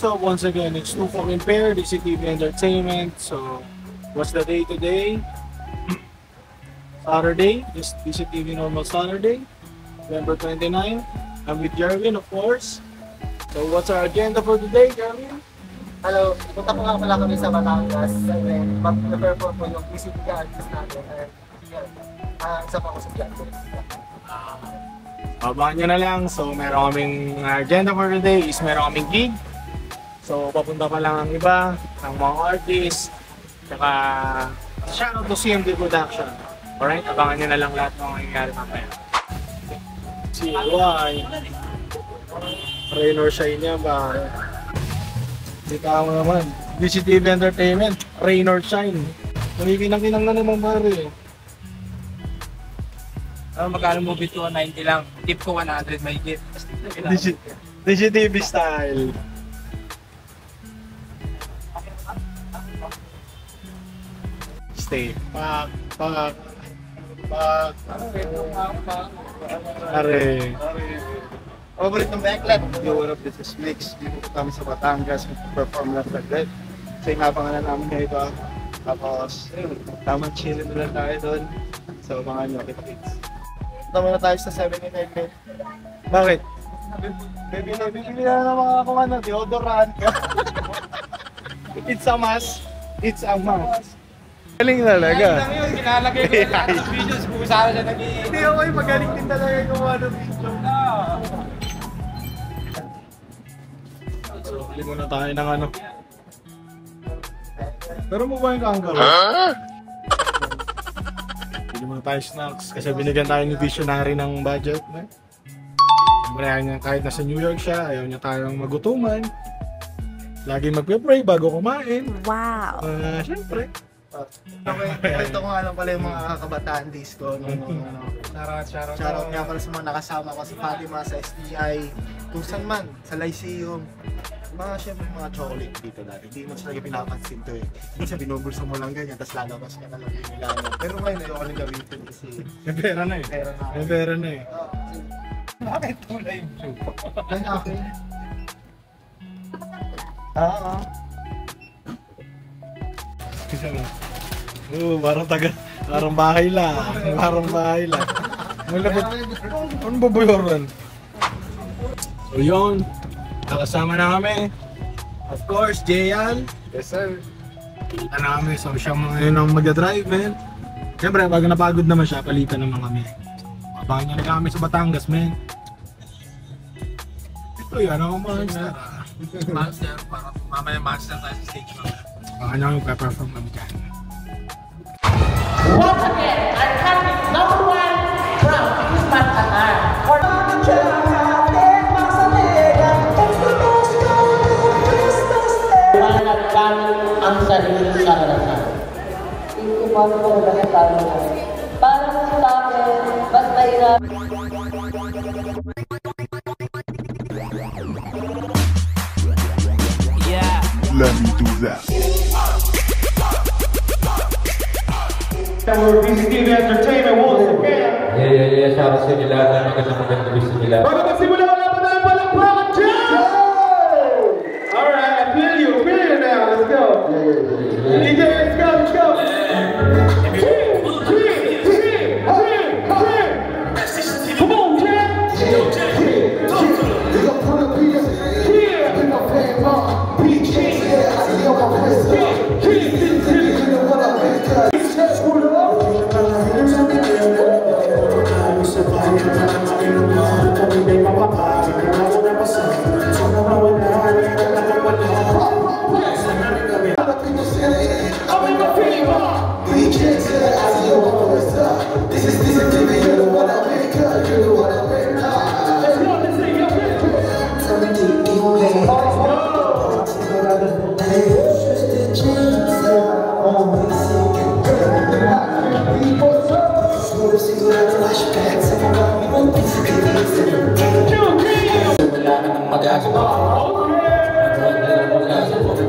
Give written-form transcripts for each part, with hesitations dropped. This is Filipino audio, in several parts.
up? Once again, it's Two Fucking Pair, DCTV Entertainment. So, what's the day today? Saturday, just DCTV normal Saturday, November 29. I'm with Jerwin, of course. So, what's our agenda for today, Jerwin? Hello, punta po nga pala kami sa Batangas. Mag-perform po yung DCTV artist natin. Isa pa ako sa vlog. Abangan nyo na lang. So, meron kaming agenda for today is meron kaming gig. So, papunta pa lang ang iba, ang mga artists, saka shoutout to CMD Production. Alright, abangan nyo na lang lahat ng mangyayari mamaya. Si Y. Rain or shine niya ba? Kita mo naman. DCTV Entertainment, Rain or shine. Nakikinang-kinang na naman pare. Magkano mo bit ko? 90 lang. Tip ko 100, may gift. DCTV style. Stay. Pak. Are. Favorite ng backlet. Europe, this is Mix. Dito po kami sa Batangas. Perform lang saglit. So yung abangan na namin ngayon ito. Tapos, tamang chillin na lang tayo doon. So, mga nyo, kita-kits. Tama na tayo sa 7-Eleven. Bakit? Bibili na ng mga kung ano, deodorant. It's a must. It's a must. Galing talaga. Lang yun, kinalagay ko yung videos kung saan siya nag-iingat. Hindi ako yung magaling din talaga yung gumawa ng video. So, huli muna tayo ng ano. Pero mukha yung kangaroo. Hindi muna tayo snacks kasi binigyan tayo ni Visionary ng budget. Siyempre ayaw niya, kahit nasa New York siya, ayaw niya tayong magutuman. Lagi magpe-pray bago kumain. Wow! Siyempre. Okay, ito ko nga lang pala yung mga kabataan disco. Shoutout nga pala sa mga nakasama ko sa Fatima, sa STI, kung saan man, sa Lyceum. Mga syempre mga chocolate dito dati. Hindi mo talaga pinapansin to eh. Kasi binubulsa mo lang ganyan, tapos lalabas ka na lang yung nilala. Pero ngayon ayoko nang gamitin kasi May pera na eh. May pera na eh. Bakit tulay yung show? ay akin. Isa na. Parang bahay lang. Parang bahay lang. Malapit. Ano ba buyoran? So yun. Nakasama na kami. Of course, Jayan. Yes sir. Ano kami, so siya ngayon ang mag-drive eh. Siyempre, pag napagod naman siya, palitan naman kami. Abangan niya na kami sa Batangas, men. Ito yan, ako monster. Monster, para mamaya monster tayo sa stage mamaya. Ano yung pe-perform kami dyan. Once again, I'm having number one from Guzman Qatar. For Manat kami ang sariling karanasan. Hindi ko paano ko lahat tayo na. Para sa akin, mas mahirap. Yeah. Let me do that. We're DCTV Entertainment once again. Yeah. Shout out sa inyo lahat. Magandang gabi sa inyo lahat. Bago magsimula, wala pa tayo palakpakan dyan! Alright, I feel you now. Let's go. DJ, let's go. Come on, Jack.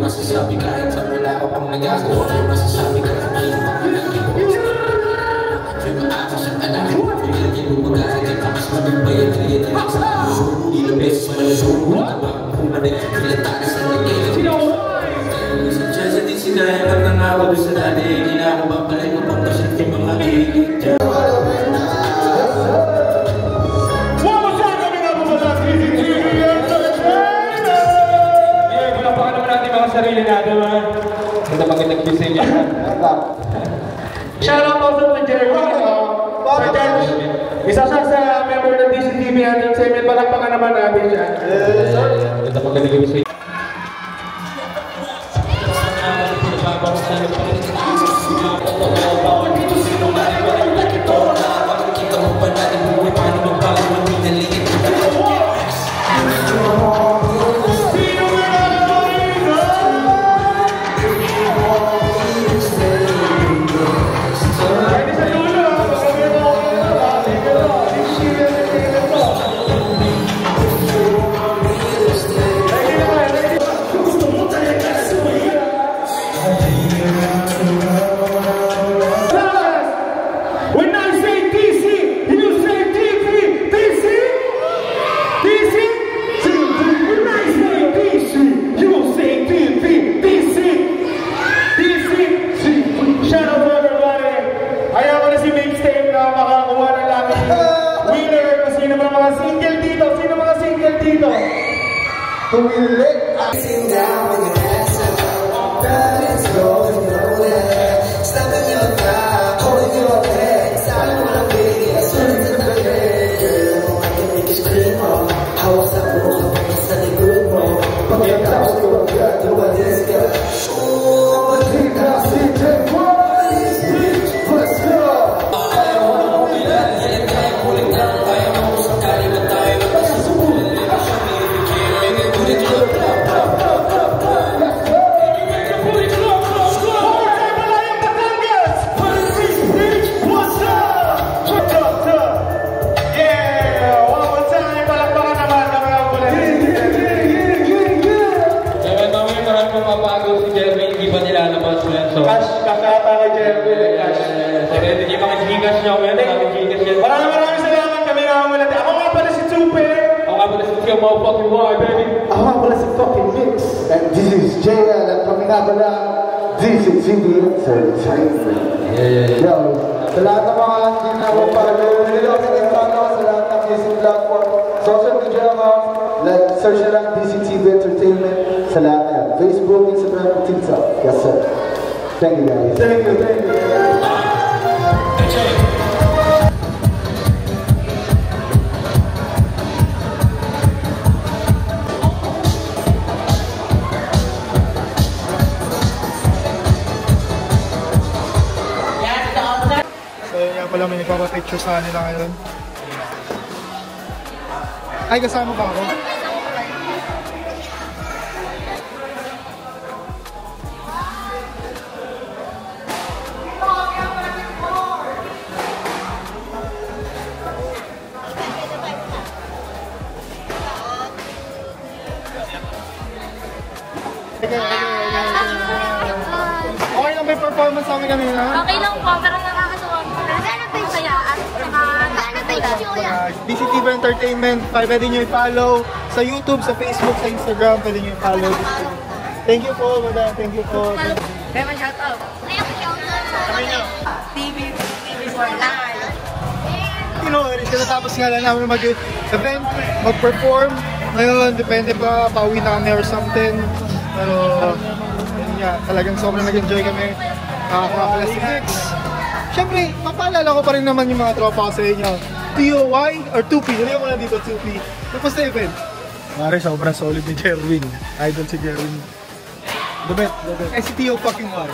Masasabi kahit sa wala ko pang nagagawa. Masasabi ka na may ako sa anak. Pinagin mo mag-aagay ka. Mas maging bayan. Ilang beses malasuro. Kung ano yung pinatakas na ako doon sa dati. Hindi na ako babalik mo pang pasit yung mga ilig dyan. Sarili natin, man. Ganda magandang gising yan. Shout out also to Jerry. Isa siya sa member ng DCTV Entertainment. Palakpakan naman natin siya. Ganda magandang gising. DCTV Entertainment. Yo, sa lahat ng mga hindi na ako pag-follow sa lahat ng music platform, social media accounts, like search na lang DCTV Entertainment sa lahat yan. Facebook, Instagram, TikTok. Yes sir. Thank you guys. Thank you. Pala may nagpapapicture sa kanila ngayon. Ay, kasama ba ako? Okay lang ba yung performance sa amin kanina? Okay lang po, pero nakakasuwa po. DCTV Entertainment, pwede nyo i-follow sa YouTube, sa Facebook, sa Instagram, pwede nyo i-follow. Thank you po, madam. Thank you po. Kaya shoutout. TV4 Live. Tinatapos nga lang namin mag-event, mag-perform. Ngayon, depende pa, pauwi na kami or something. Pero, yun nga, talagang sobrang nag-enjoy kami. Nakakuha pala si Vix. Siyempre, mapaalala ko pa rin naman yung mga tropa ko sa inyo. TOY or 2P. Nalagyan ko na dito 2P. Tapos na event. Mare, sobrang solid ni Jerwin. Idol si Jerwin. The best. Eh si Tio fucking war.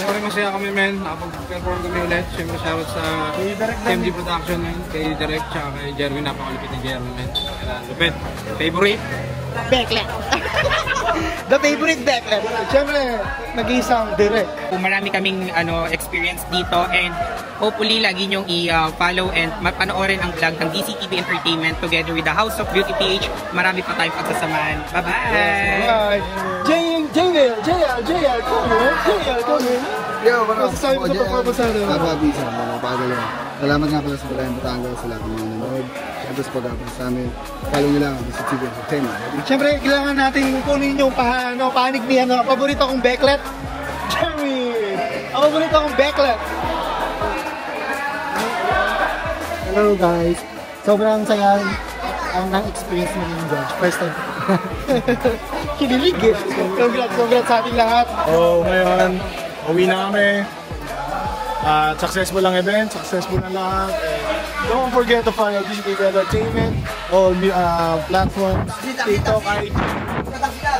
Siyempre masaya kami men, nakapag-perform kami ulit. Siyempre shoutout sa MD Production, kay Direk, tsaka kay Jerwin. Napakalupit ni Jerwin men. Lupit. Favorite? Backlet. The favorite backlet. Siyempre, nag-iisang Direk. Marami kaming experience dito and hopefully lagi nyong i-follow and panoorin ang vlog ng DCTV Entertainment together with the House of Beauty PH. Marami pa tayong pagsasamahan. Bye-bye! JL, come in. Yo, masasabi ko sa performance natin. Kababisa, mga pagalaw. Salamat nga pala sa Balayan Batangas, sa lahat ng mga nanood. Siyempre sa pag-abang sa amin. Follow nyo lang ang DCTV Entertainment. Siyempre, kailangan natin kunin yung panig ni paborito kong backlet. Jeremy! Ang paborito akong Becklet. Hello guys. Sobrang saya ang na-experience mo yung George. First time. Kinilig eh. Congrats sa ating lahat. Ngayon, uwi na kami. Successful ang event, successful na lahat. Don't forget to follow DCTV Entertainment, all platforms, TikTok, IG,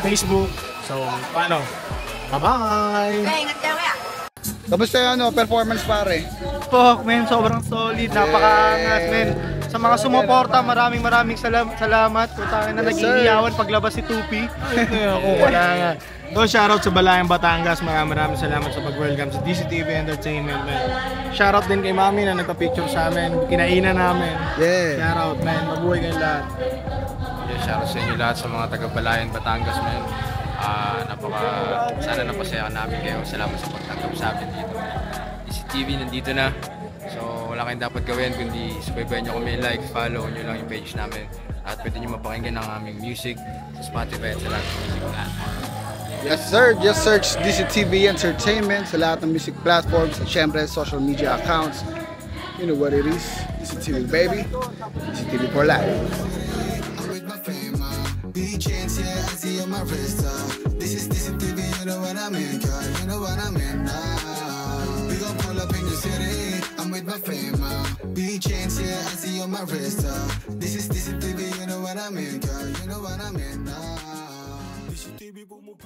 Facebook. So, paano? Bye-bye! Ingat kayo kaya. Kamusta yung performance pare? Fuck man, sobrang solid, napakaangas man. Sa mga sumuporta, maraming salamat. Kung tayo na nag-iiyawan paglabas si Tupi. Wala nga. Shoutout sa Balayang Batangas. Maraming salamat sa pag-welcome sa DCTV Entertainment, man. Shoutout din kay Mami na nagpa-picture sa amin. Kinainan namin. Yeah. Shoutout, man. Mabuhay kayong lahat. Yeah, shoutout sa inyo lahat sa mga taga-Balayan, Batangas, man. Sana napasaya namin kayo. Salamat sa pagtanggap sa amin dito. DCTV nandito na. So wala kayong dapat gawin kundi subaybayan nyo kami, like, follow nyo lang yung page namin. At pwede nyo mapakinggan ang aming music sa Spotify at sa lahat ng music platforms. Yes sir, just search DCTV Entertainment sa lahat ng music platforms at syempre social media accounts. You know what it is, DCTV baby, DCTV for life. Chance, yeah, I see on my wrist. This is DCTV, you know what I mean, girl. You know what I mean. We gon' pull up in the city. I'm with my fame. Chance, yeah, I see on my wrist. This is DCTV, you know what I mean, girl. You know what I mean. DCTV, boom, boom,